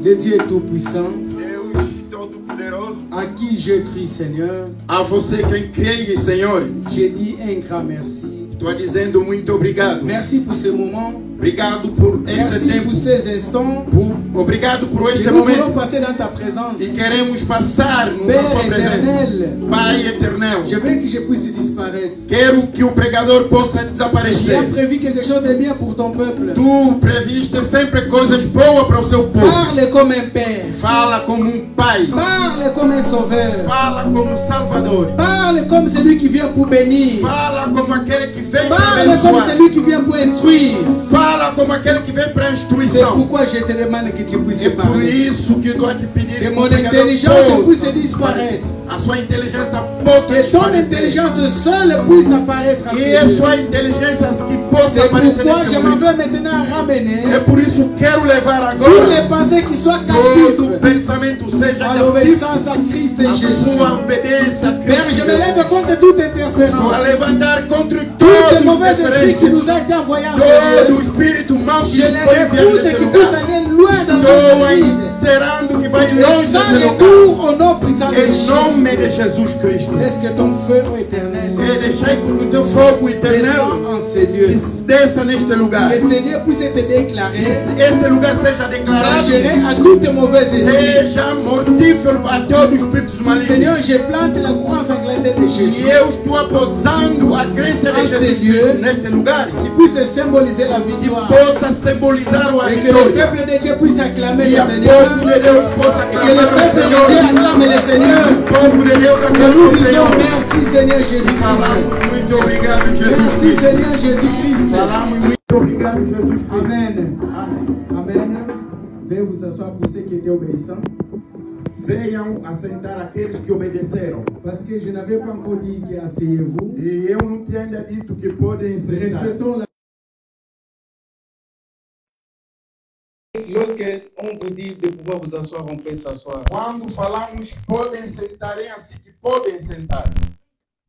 Le Dieu Tout-Puissant, Deus Todo-Poderoso, à qui je crie Seigneur, a você quem crê, Senhor, je dis un grand merci. estou dizendo muito obrigado. Merci pour ce moment. Obrigado por este Merci tempo. pour ces instants. Obrigado por Que este nous voulons momento. passer dans ta présence. E queremos passar na Père sua presença. éternel, Pai eternel, je veux que je puisse disparaître. quero que o pregador possa Tu as desaparecer. prévu quelque chose de bien pour ton peuple. Tu previste sempre coisas boas para o seu povo. Parle comme un père. Fala como pai. Parle comme un sauveur. Fala como salvador. Parle comme celui qui vient pour bénir. Fala como aquele que vem para Parle comme abençoar. celui qui vient pour instruire. Fala como aquele que vem para C'est instrução. pourquoi je te demande que tu puisses É por parler. isso que eu te pedir Que que mon o pregador intelligence puisse possa, disparaître. a sua inteligência possa Que ton disparaître. intelligence seule puisse apparaître à E ses a yeux. sua inteligência que possa C'est aparecer pourquoi neste je m'en momento. veux maintenant ramener É por isso que quero levar tous les agora pensées qui soient todo captives pensamento seja à cativo. l'obéissance à Christ et A Jésus. sua obediência a Père, je Cristo. me lève contre toute Vou interférence. levantar contra Tout le todo mauvais esprit qui nous a été envoyé en Seigneur. todo espírito mau que Je les foi enviado repousse et neste qui puisse lugar. aller loin dans Estou notre vie. encerrando que vai Et longe sans desse lugar. retour au nom puissant de Em nome de Jésus. Jesus Cristo. Laisse que ton feu éternel E deixai que o teu fogo descende eterno en ces lieux. desça neste lugar. Que ces lieux puissent te déclarer Este lugar seja declarado. dangereux à toute mauvaise esprit. Seja mortífero a todos os espíritos malignos. Seigneur, je plante la croix sanglantée de Jésus. E eu estou aposando a crença de En ces Jesus lieux, Cristo neste lugar. qui puisse symboliser la victoire. Possa simbolizar o Et que le vitória. peuple de Dieu puisse acclamer E le a Seigneur. povo de Deus possa Et que le clamar peuple ao de Dieu Senhor. acclame le Seigneur. O povo de Deus Que aclama nous o disons Senhor. merci Seigneur Jésus-Christ. Falamos muito obrigado, Jesus Merci Cristo. Seigneur Jésus-Christ. Falamos muito obrigado, Jesus Cristo. Amen. Amém. Amen. Veuillez vous asseoir pour ceux qui étaient obéissants. Venham assentar aqueles que obedeceram. Parce que je n'avais pas encore dit que asseyez-vous. E eu não tinha ainda dito que podem sentar. Respectons la. Lorsque on vous dit de pouvoir vous asseoir, on peut s'asseoir. Quando falamos podem sentar, é assim que podem sentar.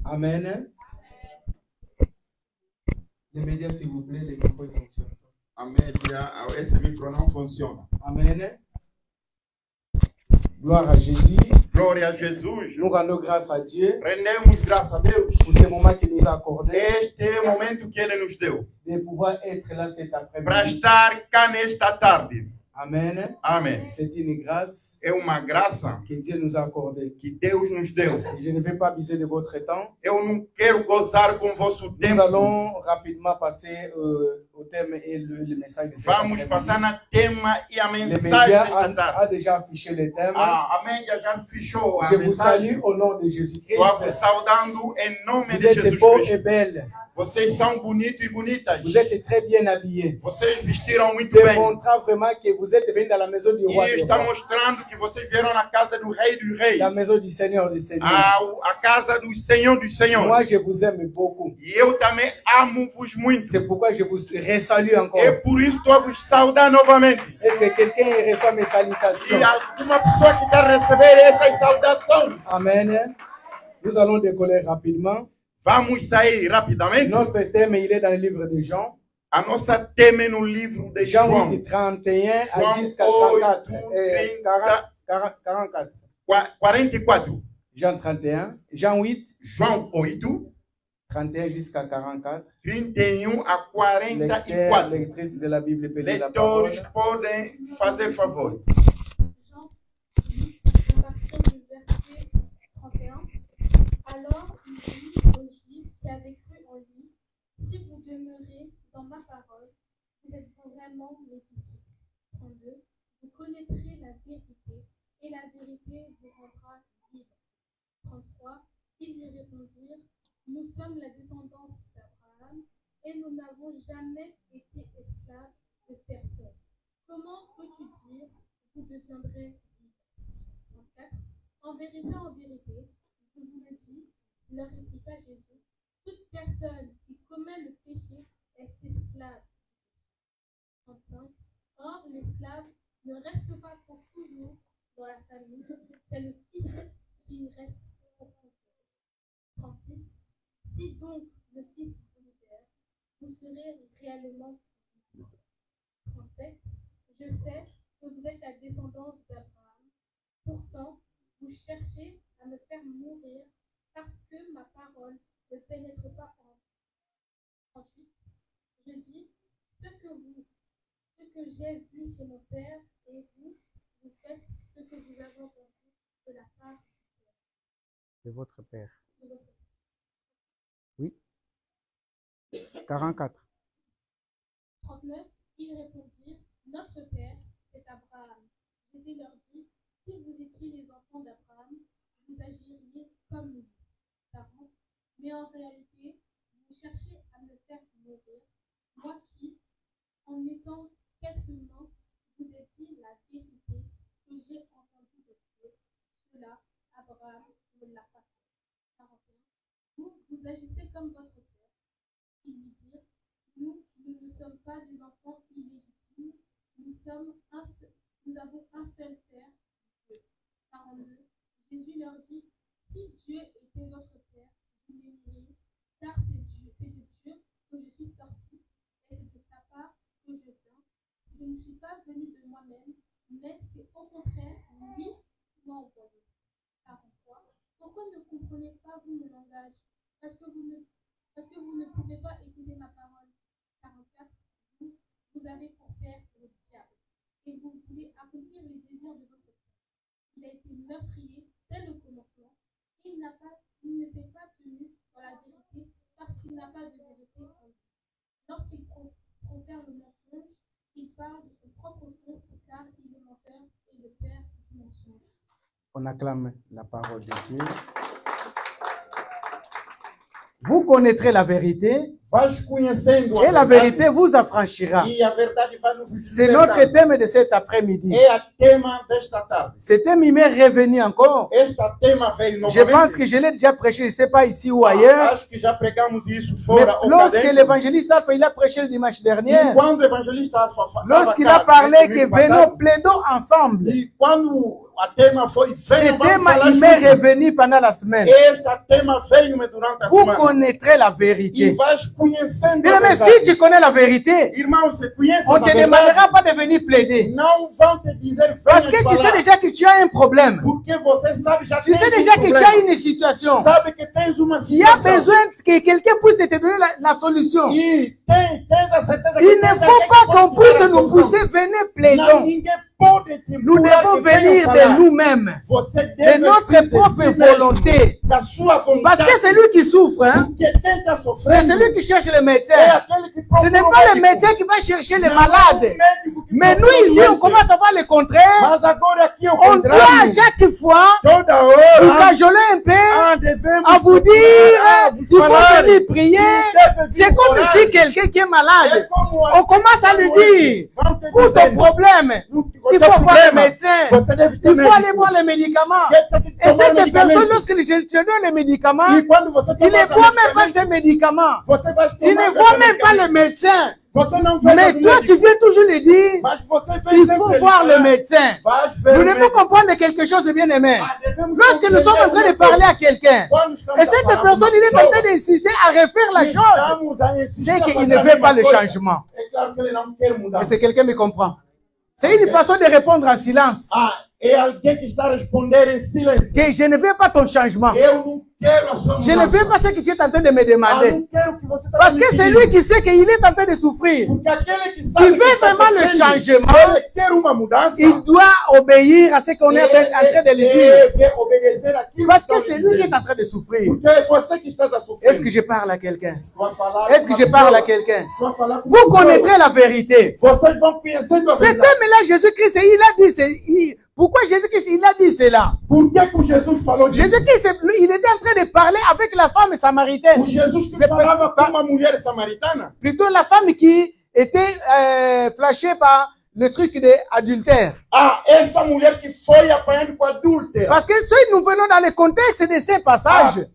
Amen. Les médias, s'il vous plaît, les micros ils fonctionnent. A média, esse micro não funciona. Amen. Gloire à Jésus. Glória a Jesus. Nous rendons grâce à Dieu Rendemos graças a Deus. pour ce moment qu'il nous a accordé Este é o momento que Ele nos deu de pouvoir être là cet para après-midi. estar cá nesta tarde. Amen. Amém. C'est une grâce É uma graça que Dieu nous a accordée. que Deus nos deu. Et je ne vais pas abuser de votre temps. Eu não quero gozar com o vosso Nous tempo. allons rapidement passer au thème et le message de cet Vamos après-midi. passar na tema e a Les mensagem médias desta a tarde. déjà affiché le thème. A média já fechou a Je vous mensagem. salue au nom de Jésus-Christ. Estou vos saudando em nome Vous de êtes Jesus beaux et Cristo. belles. Vocês são bonitos e bonitas. Vous êtes très bien habillés. Vocês vestiram muito bem. Démontrant vraiment que vous êtes venus dans la maison du roi E des está rois. mostrando que vocês vieram na casa do Rei dos Reis. La maison du Seigneur des Seigneurs. A casa do Senhor dos Senhores. Moi, je vous aime beaucoup. E eu também amo-vos muito. C'est pourquoi je vous resalue encore. É por isso que estou a vos saudar novamente. Est-ce que quelqu'un reçoit mes E salutations? alguma pessoa que está a receber essas saudações. Amen. Nous allons décoller rapidement. Vamos sair rapidamente. Notre thème, il est dans le livre de Jean. A nossa tema é no livro de Jean João. 8, 31 à João jusqu'à 8, 34. 44. 44. Jean 31. Jean 8, João 8, 31 jusqu'à 44. 31 a Lecteur, 44. lectrice de la Bible peut lire la parole. Leitores podem fazer favor. Jean 10, à partir du verset 31. Alors il dit aux Juifs qui avaient cru en lui, si vous demeurez dans ma parole, vous êtes vraiment mes disciples. 32. Vous connaîtrez la vérité, et la vérité vous rendra libre. 33. Ils lui répondirent, nous sommes la descendance d'Abraham, et nous n'avons jamais été esclaves de personne. Comment peux-tu dire, vous deviendrez libres? 34. En vérité, je vous le dis, leur répliqua Jésus, toute personne qui commet le péché est esclave. 35. Or, l'esclave ne reste pas pour toujours dans la famille, c'est le fils qui reste au frontière. 36. Si donc le fils vous libère, vous serez réellement libres. 37. Je sais que vous êtes la descendance d'Abraham. Pourtant, vous cherchez à me faire mourir parce que ma parole ne pénètre pas en vous. Ensuite, je dis ce que j'ai vu chez mon père et vous faites ce que vous avez entendu de la part de votre père. de votre père. Oui. 44. 39, ils répondirent, notre père, c'est Abraham. Jésus leur dit, si vous étiez les enfants d'Abraham, vous agiriez comme nous. 40, mais en réalité, vous cherchez à me faire mourir, moi qui, en étant qu'être humain, vous ai dit la vérité que j'ai entendue de Dieu. Cela, Abraham ne l'a pas fait. 41, vous agissez comme votre père. Ils lui dirent, nous ne sommes pas des enfants illégitimes, nous avons un seul père, Dieu. 42, Jésus leur dit, si Dieu était votre père, vous m'aimeriez, car c'est de Dieu que je suis sorti, et c'est de sa part que je viens. Je ne suis pas venu de moi-même, mais c'est au contraire lui qui m'a envoyé. 43, pourquoi ne comprenez pas vous mon langage? Parce que vous ne pouvez pas écouter ma parole. 44, vous avez pour père le diable, et vous voulez accomplir les désirs de votre père. Il a été meurtrier dès le commencement, et il ne s'est pas tenu dans la vérité, parce qu'il n'a pas de vérité en lui. Lorsqu'il profère le mensonge, il parle de son propre son, car il est menteur et le père du mensonge. On acclame la parole de Dieu. Vous connaîtrez la vérité Vais conhecendo et la vérité vous affranchira. e a verdade vai nos C'est notre libertar. thème de cet après-midi. É a tema desta tarde. Ce thème il m'est revenu encore. Esta tema veio Je pense novamente. que je l'ai déjà prêché, je ne sais pas ici ou ailleurs. Acho que já pregamos isso Mais fora ou cá lorsque dentro. l'évangéliste Alpha, il a prêché le dimanche dernier, E quando o evangelista Alfa lorsqu'il a parlé que venons, plaidons ensemble, e quando a tema foi ce venham, vamos thème falar il m'est juntos. revenu pendant la semaine. Esta tema veio-me durante a Vous semana. connaîtrez la E vérité. vais conhecendo Bien a aimé, verdade. si tu connais la vérité, Irmãos, se conheces on a ne te verdade, demandera pas de venir plaider. não vão te dizer Parce venha que tu sais falar. déjà que tu as un problème. Porque você sabe, já Tu tens sais déjà que tu problema. as une situation. Sabe que tens uma Il y a situação. besoin que quelqu'un puisse te donner la solution. E tens a certeza que Il ne tens faut alguém pas que qu'on pode te dar puisse a nous solução. pousser, venez Não, plaidons. ninguém pode te Nous implorar devons que venha venir falar. de nous-mêmes, Você de deve notre vir de propre si mesmo, volonté. da sua vontade. Parce que c'est lui qui souffre, hein. Porque quem está C'est sofrendo celui qui cherche le é médecin. aquele que Ce procura n'est o pas le médico. médecin qui va chercher les Não é o malades. médico que Mais nous procura o ici, on doente. commence à voir le contraire. Mas agora aqui ao On doit contrário, chaque fois toda vous hora, cajoler un peu, devemos à vous dire, vous il falar. faut venir prier. C'est comme si quelqu'un qui est malade, on commence à lui dire, pour ton problème, il faut voir le médecin, il faut aller voir les médicaments. Et cette personne, lorsque je donne les médicaments, E quando você il ne toma voit même pas ces médicaments. você vai Il tomar ne voit même pas le médecin. Você não vai Mais toi, tu viens toujours lui dire, Mas você vem il sempre faut lhe voir le falar, médecin. vai ver Nous o devons médico. comprendre quelque chose de bien aimé. Devemos Lorsque nous sommes en train de parler à quelqu'un, Quando estamos et a cette falar personne, com il est uma en train d'insister à refaire la chose, estamos a insistir c'est a qu'il fazer ne a veut pas mesma le coisa. changement. É claro que ele não quer mudar. Est-ce que quelqu'un me comprend? C'est une façon de répondre en silence. É alguém que está a responder em silêncio. Que je ne veux pas ton changement. Eu não quero a sua Je ne veux pas ce que tu es en train de me demander. não quero que você está Parce me que c'est pedindo. lui qui sait qu'il est en train de souffrir. Porque aquele que Tu sabe veux está vraiment le sofrendo, changement, ele quer uma mudança. il doit obéir à ce qu'on est en train de lui dire. deve obedecer aquilo Parce que que estão c'est lhe lui qui est dizendo. en train de souffrir. Porque é você que está a sofrer. Est-ce que je parle à quelqu'un? Vai falar Est-ce com que uma je parle à pessoa. quelqu'un? Vai falar com Vous uma pessoa. connaîtrez la vérité. Vocês vão conhecendo a Cet verdade. homme-là, Jésus-Christ, il a dit, pourquoi Jésus-Christ, il a dit cela? Por que que Jesus falou disso? Jésus-Christ, il était en train de parler avec la femme samaritaine. O Jesus que falava com uma mulher samaritana. Plutôt la femme qui était flashée par le truc d'adultère. Esta mulher que foi apanhada com adúltera. Parce que si nous venons dans le contexte de ces passages,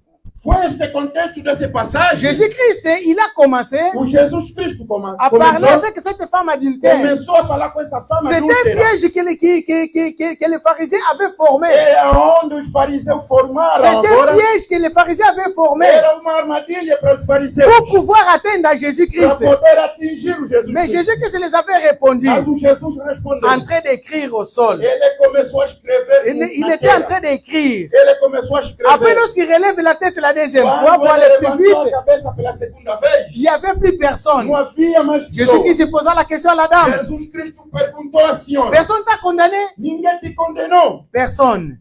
Com este contexto desse passagem, Jésus-Christ, il a commencé o Jesus Cristo à parler avec cette femme adultère. começou a falar com essa fama C'était un adúltera. piège que les pharisiens avaient formé. É onde os fariseus formaram C'était un agora. piège que les pharisiens avaient formé Era uma armadilha para os fariseus. pour pouvoir atteindre à Para Jésus-Christ. poder atingir o Jesus Mais Cristo. Jésus-Christ les avait répondu Mas o Jesus respondeu. en train d'écrire au sol. Ele começou a escrever. Il na était en terra. train d'écrire. Ele começou a escrever. Après, lorsqu'il relève la tête la deuxième fois Quando pour aller ele plus levantou a vite, cabeça pela segunda vez, il n'y avait plus personne. não havia mais Jésus-Christ pessoas. se posa la question à la dame. Jesus Cristo perguntou à senhora: Personne t'a condamné? ninguém te condenou? Personne.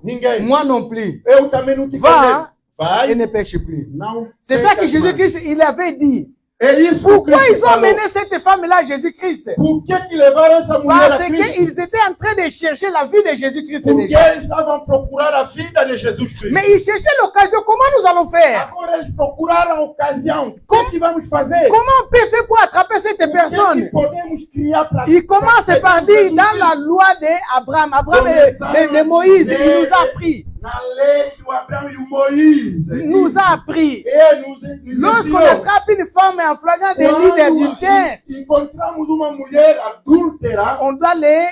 Ninguém. Moi non plus. Eu também não te Va condeno. et Vai. ne pêche plus. Não. C'est ça que pecas mais. Jésus-Christ, il avait dit. É isso que Pourquoi Cristo ils ont falou. amené cette femme-là à Jésus-Christ? Por que levaram essa mulher Parce a Cristo? qu'ils étaient en train de chercher la vie de Jésus-Christ Porque déjà. eles estavam a procurar a vida de Jesus Cristo. Mais ils cherchaient l'occasion. Comment nous allons faire? Agora eles procuraram a ocasião. O que vamos fazer? Comment on peut faire pour attraper cette O que personne? podemos criar para Il commence par dire dans la loi d'Abraham, Abraham et de Moïse, il nous a appris. Na lei do Abraão e o Moisés. Nous a appris. E nos Lorsqu'on ensinou. attrape une femme en flagrant délit d'adultère, Encontramos uma mulher adúltera, on doit les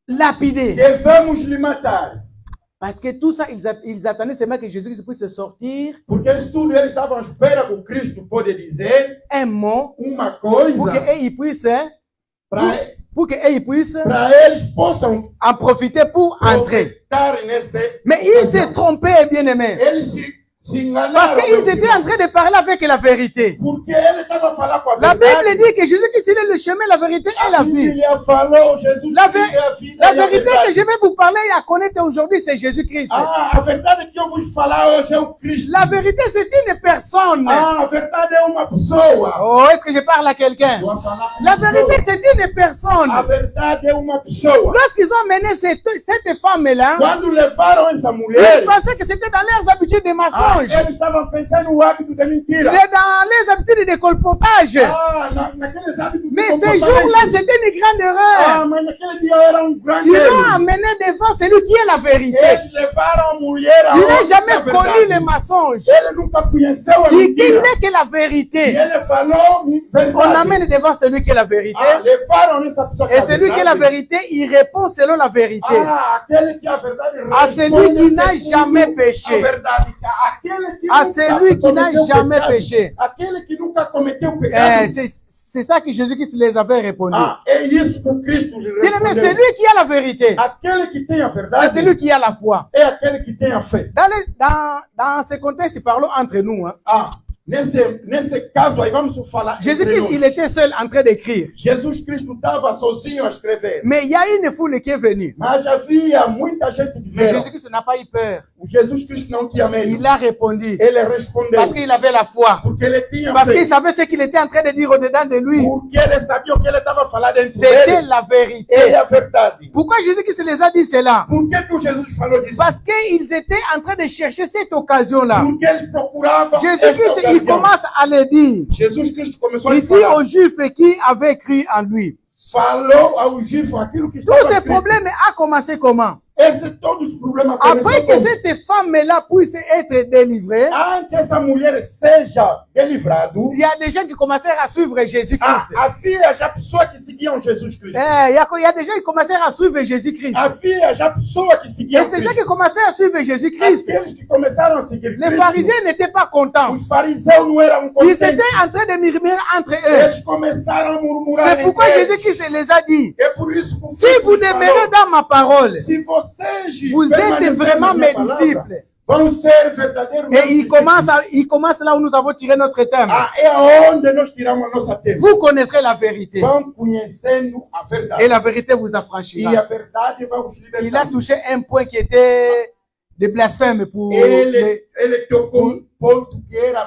lapider. devemos lhe matar. Parce que tout ça, ils attendaient seulement que Jésus puisse sortir Porque isso tudo eles estavam à espera que o Cristo pode dizer un mot uma pour coisa qu'ils puissent, para eles possam en profiter pour entrer. profetar nesse. Mais ils se trompaient, bien aimés. Eles se enganaram. Parce qu'ils étaient en train de parler avec la vérité. Porque ele estava a falar com a La verdade. Bible dit que Jésus-Christ il est le chemin, la vérité et la vie. Bíblia falou, Jesus La, Cristo é a vida la e a vérité verdade. que je vais vous parler et à connaître aujourd'hui, c'est Jésus-Christ. Ah, a verdade que eu vou falar hoje é o Cristo. La vérité, c'est une personne. Ah, a verdade é uma pessoa. Oh, est-ce que je parle à quelqu'un? Vou falar com La uma vérité, pessoa. c'est une personne. A verdade é uma pessoa. Lorsqu'ils ont mené cette femme-là, Quando levaram essa ils mulher, pensaient que c'était dans leurs habitudes de mensonge, eles estavam pensando no hábito da mentira. dans les habitudes de colportage. Ah, naqueles hábitos de Mais ce comportamento. jour-là, c'était une grande Ah, erreur. mas naquele dia era grande Ils erro. ont amené devant celui qui est la vérité. Eles levaram a mulher Il n'a aonde jamais a connu verdade. les mensonges. Ele nunca conheceu a Il mentira. n'est que la E vérité. ele falou verdade. On amène devant celui qui est la vérité. Ah, levaram essa pessoa que Et é a celui qui est la verdade. vérité, il répond selon la vérité. Ah, aquele que é a verdade À celui qui n'a responde jamais segundo péché. a verdade. Aquele que À nunca celui qui n'a cometeu jamais pecado. péché. Aquele que nunca cometeu pecado. C'est ça que Jésus-Christ les avait répondu. Ah, é isso que Cristo lhe Bien aimé, respondeu. c'est lui qui a la vérité. Aquele que tem a C'est verdade celui qui a la foi. é aquele que tem a fé. Dans ce contexte, parlons entre nous. Hein. Ah, nesse caso aí, vamos falar. entre Jésus-Christ, nós. il était seul en train d'écrire. Jesus Cristo estava sozinho a escrever. Mais il y a une foule qui est venue. Mas havia muita gente que Mais veio. Jésus-Christ n'a pas eu peur. O Jesus Cristo não tinha medo. Il a répondu. Ele respondeu. Parce qu'il avait la foi. Porque ele tinha Parce fé. qu'il savait ce qu'il était en train de dire au-dedans de lui. Porque ele sabia o que ele estava falando dentro C'était dele. la É vérité. a verdade. Pourquoi Jésus-Christ les a dit cela? Por que o Jesus falou disso? Parce qu'ils étaient en train de chercher cette occasion-là. Porque eles procuravam Jésus-Christ, esta il ocasião. commence à le dire. Jesus Cristo começou a Il dit falar. aux Juifs qui avaient cru en lui. Falou ao Gifo aquilo que Tous estava ces escrito. problèmes a commencé comment? Todos os problemas Après começaram que como? cette femme-là puisse être délivrée, Antes essa mulher seja delivrado, il y a des gens qui commencèrent à suivre Jésus-Christ. havia já pessoas que seguiam Jesus Cristo. Il y a des gens qui commencèrent à suivre Jésus-Christ. Havia já pessoas que Et seguiam ces gens Cristo. qui commençaient à suivre Jésus-Christ, Aqueles que começaram a seguir les Cristo, pharisiens n'étaient pas contents. os fariseus não eram Ils contentes. étaient en train de murmurer entre eux. Eles começaram a murmurar. C'est pourquoi entre eles. Jésus-Christ les a dit, É por isso que o si Cristo vous falou, demeurez dans ma parole, se vocês vous êtes permanecerem vraiment na minha mes palavra, disciples. vão ser verdadeiros Et meus il commence là où nous avons tiré notre thème. É aonde nós tiramos a nossa tese. Vous connaîtrez la vérité. Vão conhecendo a verdade. Et la vérité vous E a affranchira. verdade vai vos libertar. Il a touché un point qui était de blasphème pour Ele tocou um ponto que era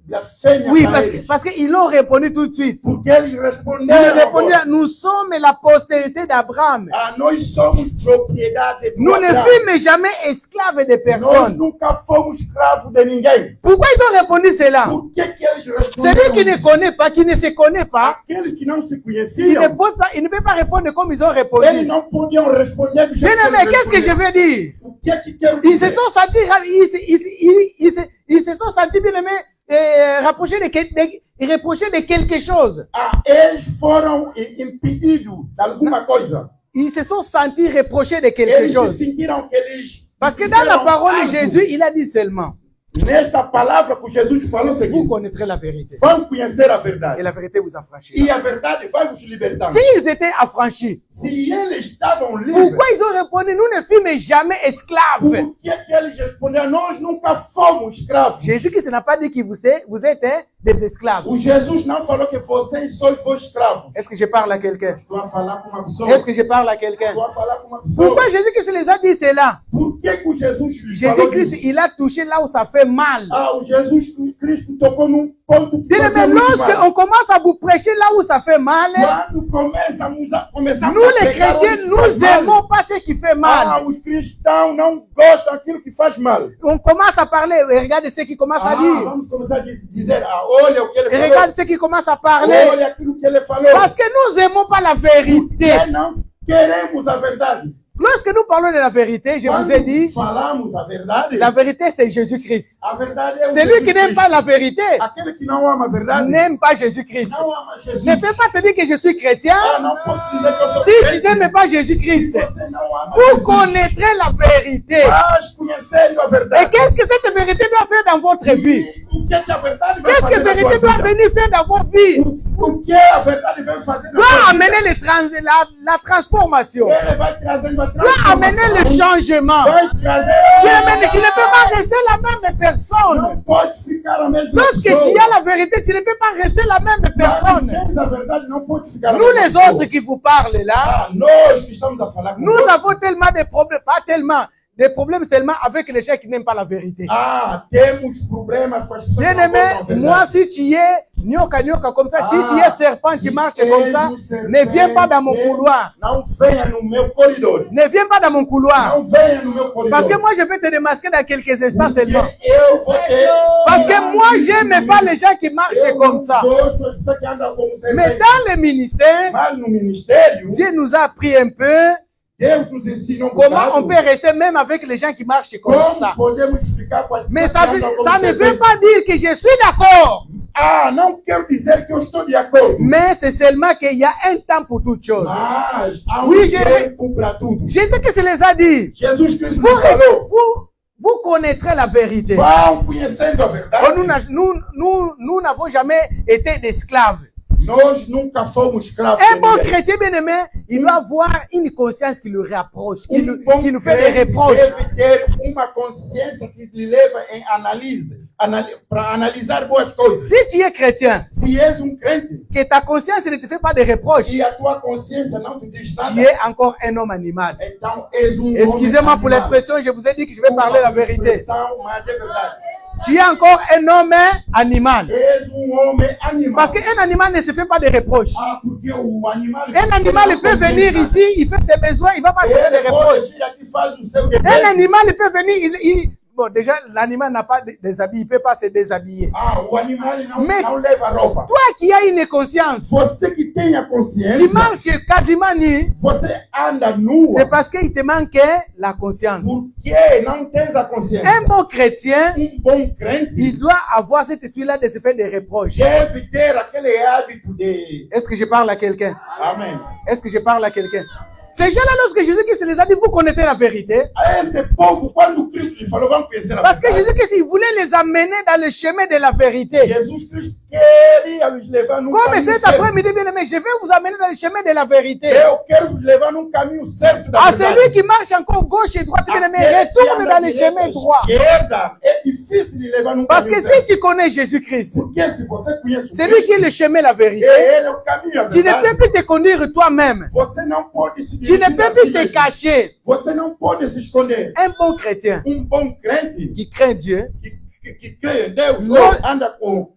blasfêmia Oui, para eles. parce qu'ils l'ont répondu tout de suite. Porque eles Ils responderam répondaient, agora, nous sommes la postérité d'Abraham. nós somos propriedade do Nous ne Abraão. fûmes jamais esclaves de Nós personne. nunca fomos escravos de ninguém. Pourquoi ils ont répondu cela? Por que eles Celui qui ne responderam? connaît pas, qui ne se connaît pas, Aqueles que não se il conheciam, ne peut pas répondre comme ils ont eles répondu. não podiam responder do jeito Bien que aimé, eles qu'est-ce que je responderam. veux dire? O que é que quero Ils se dizer? sont sentis, ils se sont sentis bien aimés, rapprochés de quelque chose. Eles foram impedidos de alguma coisa. Ils se sont sentis reprochés de quelque Eles se chose. sentiram que eles Parce que dans la fizeram parole de algo. Jésus, il a dit seulement, Nesta palavra que Jesus falou o vous seguinte: connaîtrez la vérité. vão conhecer a Et verdade. la vérité vous affranchira. E a verdade vai vos libertar. S'ils étaient affranchis, Se eles estavam livres, pourquoi ils ont répondu, nous ne fûmes jamais esclaves? por que eles responderam? Nós nunca fomos escravos. Jésus-Christ n'a pas dit que vous êtes des esclaves. O Jesus não falou que vocês sois vos escravos. Est-ce que je parle à quelqu'un? Estou a falar com uma pessoa. Est-ce que je parle à quelqu'un? Estou a falar com uma pessoa. Pourquoi Jésus-Christ les a dit cela? Por que o Jesus lhes falou Jésus-Christ, disso? il a touché là où ça fait mal. O Jesus Cristo tocou num ponto que Bien fazia aimé, muito mal. lorsqu'on commence à vous prêcher là où ça fait mal, Quando começamos a nous les pregar chrétiens, onde nous faz mal, n'aimons pas ce qui fait mal. os cristãos não gostam daquilo que faz mal. On commence à parler, et regarde ce qu'il commence à dire. Vamos começar a dizer, olha o que ele Et falou. regarde ce qu'il commence à parler. Olha aquilo que ele falou. Parce que nous n'aimons pas la vérité. Porque não queremos a verdade. Lorsque nous parlons de la vérité, je vous ai dit, falamos a verdade, la vérité c'est Jésus-Christ. a verdade é o Celui qui Jesus n'aime pas la vérité Aquele que não ama a verdade n'aime pas Jésus-Christ. não ama Jesus. Ne peux pas te dire que je suis chrétien Não posso dizer que eu sou si tu crente. n'aimes pas Jésus-Christ. Você não ama Vous Jesus. connaîtrez la vérité. Mas conhecendo a Et verdade. qu'est-ce que cette vérité doit faire dans votre vie? O que a verdade vai Qu'est-ce que fazer la na vérité tua doit vida? venir faire dans votre vie? O que a verdade vai fazer na Doit tua vida? amener la transformation. Ele vai trazendo a Doit amener le changement. vai trazer. Bien aimé, tu ne peux pas rester la même personne. Não pode ficar a mesma Lorsque pessoa. tu as la vérité, tu ne peux pas rester la même personne. Tens a verdade, não pode ficar a Nous mesma les pessoa. autres qui vous parlent là, Nós que estamos a falar com nous você. avons tellement de problèmes, pas tellement, des problèmes seulement avec les gens qui n'aiment pas la vérité. Temos problemas com as pessoas Bien que não aimé, gostam da moi verdade. si tu es nyoka comme ça, si tu es serpent, tu marches comme ça, ne viens pas dans mon couloir. Não venha no meu corredor. Ne viens pas dans mon couloir. Não venha no meu corredor. Parce que moi je vais te démasquer dans quelques instants seulement. Eu vou ter... Parce que moi j'aime pas les gens qui marchent comme ça. gosto das pessoas que andam como vocês. Mais dans le ministère, Mas no ministério, Dieu nous a appris un peu Deus nos ensina comment on peut rester même avec les gens qui marchent comme ça. Como podemos ficar com as Mais pessoas que ça andam como ne vocês. veut pas dire que je suis d'accord. Não quero dizer que eu estou de acordo. Mais c'est seulement qu'il y a un temps pour toute chose. Mas há Oui, je- tempo para tudo. Jésus qui se les a dit, Jesus Cristo vous, nos falou. vous connaîtrez la vérité. Vão conhecendo a verdade. Oh, nous n'avons jamais été d'esclaves. Nós nunca fomos escravos. Un de bon ninguém. chrétien bien-aimé, il doit avoir une conscience qui le rapproche, qui nous Bom fait des crente reproches. deve ter uma consciência que lhe leva em análise, para analisar boas coisas. Si tu es chrétien, Se és crente que ta conscience ne te fait pas de reproches, e a tua consciência não te diz nada, tu es encore un homme animal. então és homem Excusez-moi pour animal. l'expression, je vous ai dit que je vais parler la vérité. Expressão, mas é verdade. Tu es encore un homme animal. És homem animal. Parce qu'un animal ne se fait pas de reproches. Porque o animal... Un animal il peut venir ici, il fait ses besoins, il ne va pas faire des Ele reproches. pode vir aqui, faz o seu Un dever. animal il peut venir, bon déjà l'animal n'a pas des habits, il ne peut pas se déshabiller. O animal não, Mas- não leva roupa. Toi qui as une conscience, Você que tem a consciência, tu marches quasiment nu, você anda nua. c'est parce qu'il te manque la conscience. Porque não tens a consciência. Un bon chrétien, Bom crente il doit avoir cet esprit-là de se faire des reproches. deve ter aquele hábito de... Est-ce que je parle à quelqu'un? Amém. Est-ce que je parle à quelqu'un? Ces gens-là, lorsque Jésus-Christ les a dit, vous connaissez la vérité. A esse povo, quando Cristo lhe falou, vão conhecer a Parce que verdade. Jésus-Christ, il voulait les amener dans le chemin de la vérité. Jesus Cristo queria nos levar num Comme caminho cet certo. après-midi, bien aimé, je vais vous amener dans le chemin de la vérité. Eu quero vos levar num caminho certo da À verdade. celui qui marche encore gauche et droite, bien aimé, Aquele que retourne anda dans le direita, chemin droit. esquerda, é difícil de levar num Parce que caminho si certo. tu connais Jésus-Christ, Porque se você conhece o c'est lui qui est Cristo, le chemin, la vérité, ele é o caminho, a tu ne peux verdade. plus te conduire toi-même. Você não pode se Tu ne dirigir peux a si plus te mesmo. cacher. Você não pode se esconder. Un bon chrétien Bom crente qui craint Dieu, que crê em Deus, Não- anda com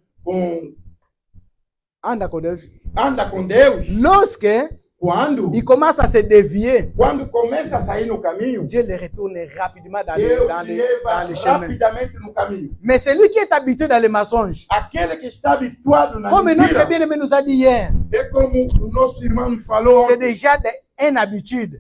anda com Deus. anda com Deus, Lorsque quando il commence à se dévier, começa a sair no caminho, Dieu le retourne rapidement dans Deus dans leva les chemins. rapidamente no caminho. Mais celui qui est habitué dans les mensonges, Aquele que está habituado na comme notre mentira, bien-aimé nous a dit hier, é como o nosso irmão nos falou, c'est déjà une habitude.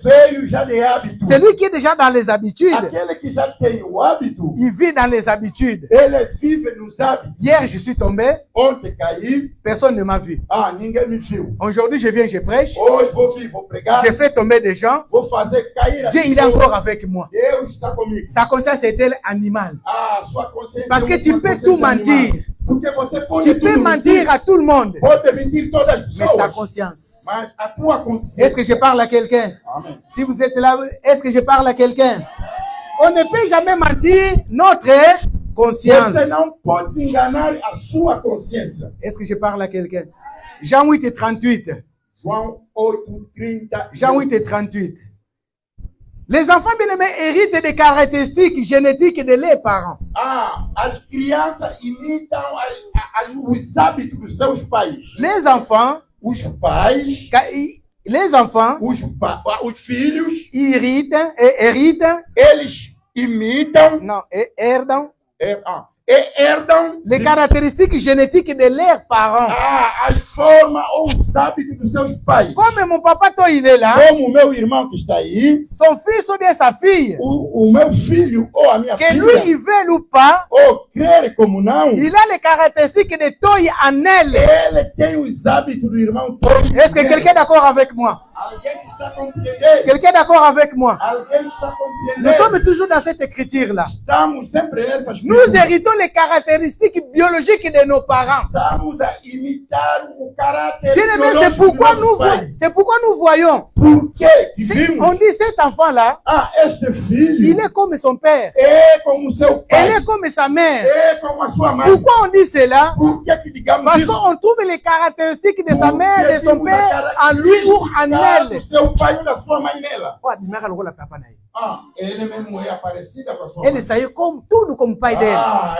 veio já de hábito. Celui qui est déjà dans les habitudes, Aquele que já tem o hábito, il vit dans les habitudes. ele vive nos hábitos. Hier, je suis tombé, Ontem caí, personne ne m'a vu. ninguém me viu. Aujourd'hui, je viens, je prêche, Hoje vou vir, vou pregar, je fais tomber des gens. vou fazer cair a Dieu, il est pessoa. encore avec moi. Deus está comigo. Sa conscience est-elle animale? Sua consciência Parce que é tu uma peux consciência tout animal. mentir. Porque você pode Tu peux tudo mentir à tout le monde, pode mentir todas as mais ta pessoas, conscience. mas a tua consciência. Est-ce que je parle à quelqu'un? Amém. Si vous êtes là, est-ce que je parle à quelqu'un? On ne peut jamais mentir notre conscience. Você não pode enganar a sua consciência. Est-ce que je parle à quelqu'un? Jean 8 et 38. João 8:30. Jean 8 et 38. Les enfants bien-aimés héritent des caractéristiques génétiques de leurs parents. As crianças imitam os hábitos dos seus pais. Les enfants, Os pais, les enfants os filhos, héritent, eles imitam non, herdent herdam les caractéristiques génétiques de leurs parents. as formas ou os hábitos dos seus pais. Comme mon papa, toi, il est là, Como o meu irmão que está aí, son fils ou bien sa fille, o meu filho ou a minha que lui, filha, il veut ou pas, ou crer como não, il a les caractéristiques de toi en elle. ele tem os hábitos do irmão todo. Est-ce que quelqu'un est d'accord avec moi? Alguém que está compreendendo? Quelqu'un est d'accord avec moi? Alguém que está Nous compreendendo? sommes toujours dans cette écriture-là. Estamos sempre nessas Nous héritons les caractéristiques biologiques de nos parents. Estamos a imitar o caráter Bien aimé, biológico dos nossos pais. c'est pourquoi nous voyons. Por que que On vimos? dit cet enfant-là, Este filho il est comme son père. é como seu Elle pai, est comme sa mère. é como a sua mãe. Pourquoi on dit cela? Por que digamos Parce isso? qu'on trouve les caractéristiques de sa mère, de son Porque père, en lui ou en característica do elle. seu pai ou da sua mãe nela. Oh, bimaka lokola papa na ye. Ele mesmo é parecida com a sua Elle mãe. est comme tout comme pai d'elle.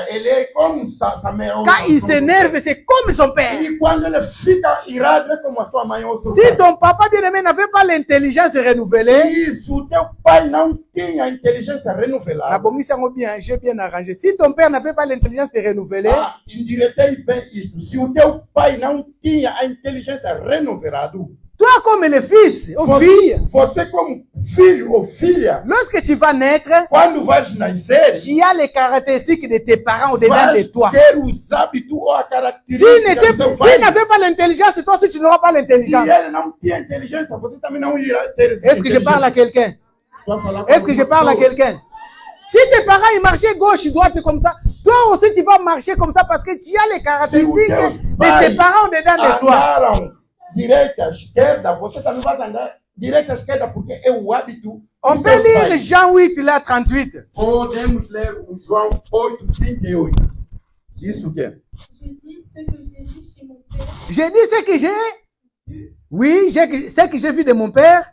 Ele é como sa mère. ou Quand il son s'énerve, c'est comme son père. pai. E quando ele fica irado, é como a sua mãe ou seu Si pai. ton papa bien-aimé n'avait pas l'intelligence renouvelée, Isso, o teu pai não tinha inteligência renovada. Nabomi sango bien, j'ai bien arrangé. Si ton père n'avait pas l'intelligence renouvelée, Endireitei bem isto. Se o teu pai não tinha a inteligência renovada, toi comme le fils ou fille, você como filho ou filha, lorsque tu vas naître, quando vais nascer, tu as les caractéristiques de tes parents au-dedans de vais toi. ter os hábitos ou a S'il característica do seu pai. n'avait pas l'intelligence, toi aussi tu n'auras pas Se l'intelligence. ele não tinha inteligência, você também não irá ter essa Est-ce que je parle à quelqu'un? Est-ce Est-ce que je parle à quelqu'un? Si tes parents ils marchaient gauche, droite comme ça, toi aussi tu vas marcher comme ça parce que tu as les caractéristiques de tes parents au-dedans de toi. andaram direita, esquerda, você também vai andar direita, esquerda, porque é o hábito. On do peut seu lire pai. Jean 8, là, 38. Podemos ler o João 8:38. Isso que é. Je dis ce que j'ai vu chez mon père, J'ai dit ce que j'ai. Oui, ce que j'ai vu de mon père.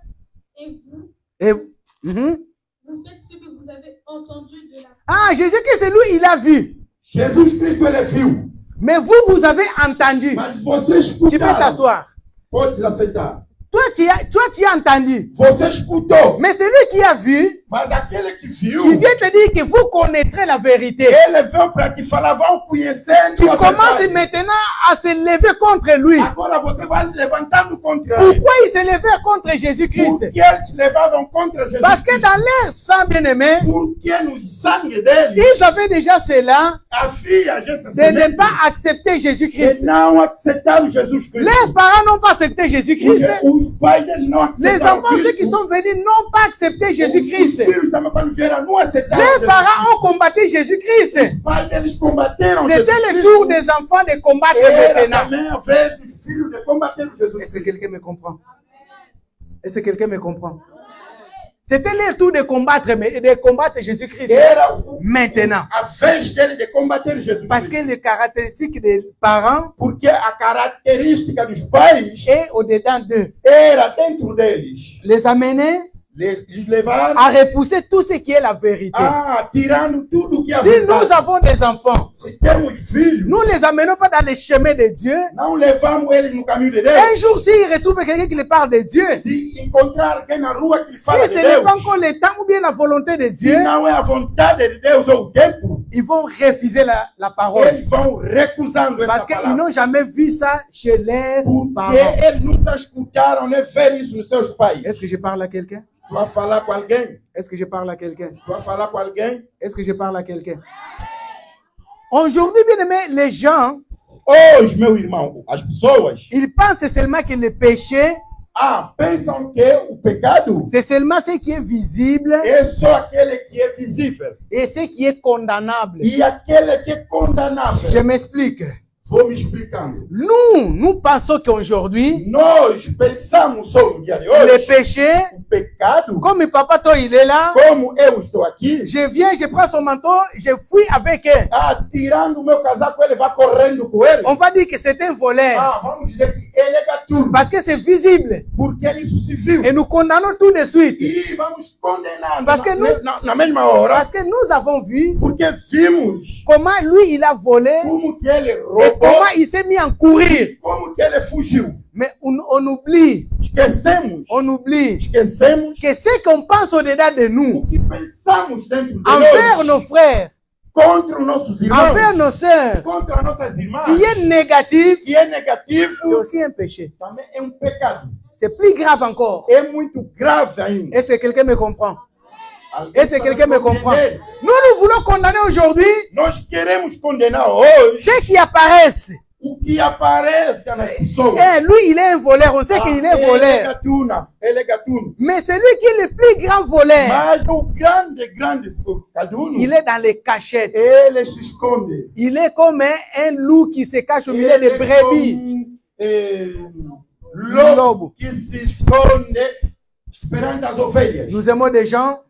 et vous, Et, vous faites ce que vous avez entendu de la Ah, Jésus que c'est lui, il a vu. Jesus Cristo ele viu, Mais vous, vous avez entendu. mas você Tu peux escutaram. t'asseoir. Pode aceitar. Toi, tu as entendu. Você escutou, Mais celui qui a vu, mas aquele que il viu, vient te dire que vous connaîtrez la vérité. ele veio para te falar, vão conhecendo Tu a commences verdade. maintenant à se lever contre lui. Agora você vai se levantando contra ele. Pourquoi il se levait contre Jésus-Christ? Porque eles se levavam contra Jesus Parce que Cristo. dans leur sang bien-aimé, Porque no sangue deles ils avaient déjà cela havia essa de ne pas accepter e Jésus-Christ. não aceitaram Jesus Cristo. Leurs parents n'ont pas accepté Jésus-Christ. Porque os pais deles não Les aceitaram enfants, ceux qui Cristo. sont venus, n'ont pas accepté Os Jésus-Christ. filhos também quando vieram não aceitaram Les Jesus parents ont combattu Jésus-Christ. Cristo. Os pais deles combateram C'était Jesus le tour Cristo. des enfants de combattre Era maintenant. também a vez dos filhos de combater Jesus Est-ce que Cristo. quelqu'un me comprend? Est-ce que quelqu'un me comprend? C'était leur tour de combattre Jésus-Christ. Era Maintenant. a vez dele de combater Jesus Parce que Cristo. les caractéristiques des parents Porque a característica dos pais est au-dedans d'eux. era dentro deles. Les amener Eles levaram à repousser tout ce qui est la vérité. tirando tudo que é a Si verdade. nous avons des enfants, Se temos filhos, nous ne les amenons pas dans les chemins de Dieu. não levamos eles no caminho de Deus. Un jour, s'ils retrouvent quelqu'un qui les parle de Dieu, Se encontrar alguém na rua que lhe si fala ce de n'est pas Deus, encore le temps ou bien la volonté de se Dieu, não é a vontade de Deus ou o tempo, ils vont refuser la parole. eles vão recusando essa Parce qu'ils palavra. n'ont jamais vu ça chez leurs Porque parents. eles nunca escutaram nem ver isso nos seus pais. Est-ce que je parle à quelqu'un? Tu vai falar com alguém? Est-ce que je parle à quelqu'un? Tu vai falar com alguém? Est-ce que je parle à quelqu'un? Aujourd'hui, bien aimé, les gens, Hoje, meu irmão, as pessoas ils pensent seulement que le péché, pensam que o pecado c'est seulement ce qui est visible é só aquele que é visível et ce qui est condamnable. e aquele que é condenável. Je m'explique. Vou me explicando. Nous pensons qu'aujourd'hui, Nós pensamos só no dia de le hoje, péché, o pecado, comme papa toi il est là, como eu estou aqui, je viens, je prends son manteau, je fuis avec elle. tirando o meu casaco, ele vai correndo com ele. On va dire que c'est un voleur. Vamos dizer que ele é gatuno, Parce que c'est visible. porque isso se viu. Et nous condamnons tout de suite. E vamos condenar Parce que nous- na mesma hora, Parce que nous avons vu porque vimos comment lui il a volé como que ele et roubou, comment il s'est mis en courir. como que ele fugiu. Mais on oublie Esquecemos que ce qu'on pense au-dedans de nous, o que pensamos dentro de envers nós nos frères, contra os nossos irmãos, envers nos sœurs, contra as nossas irmãs, qui est négatif, que é c'est negativo, aussi un péché. também é pecado. C'est plus grave encore. É muito grave ainda. Est-ce que quelqu'un me comprend? Alguém Est-ce que está quelqu'un me comprend? compreendendo? Nous voulons condamner aujourd'hui Nós queremos condenar hoje ceux qui apparaissent. o que aparece nas pessoas. Eh, lui, il est un voleur. On sait qu'il est Ele é voleur. gatuna, ele é gatuno. Mais celui qui est le plus grand voleur, Mas o grande gaduno, il est dans les cachettes. ele se esconde. Il est comme un loup qui se cache au milieu des brebis. Lobo que se esconde esperando as ovelhas. Nous aimons des gens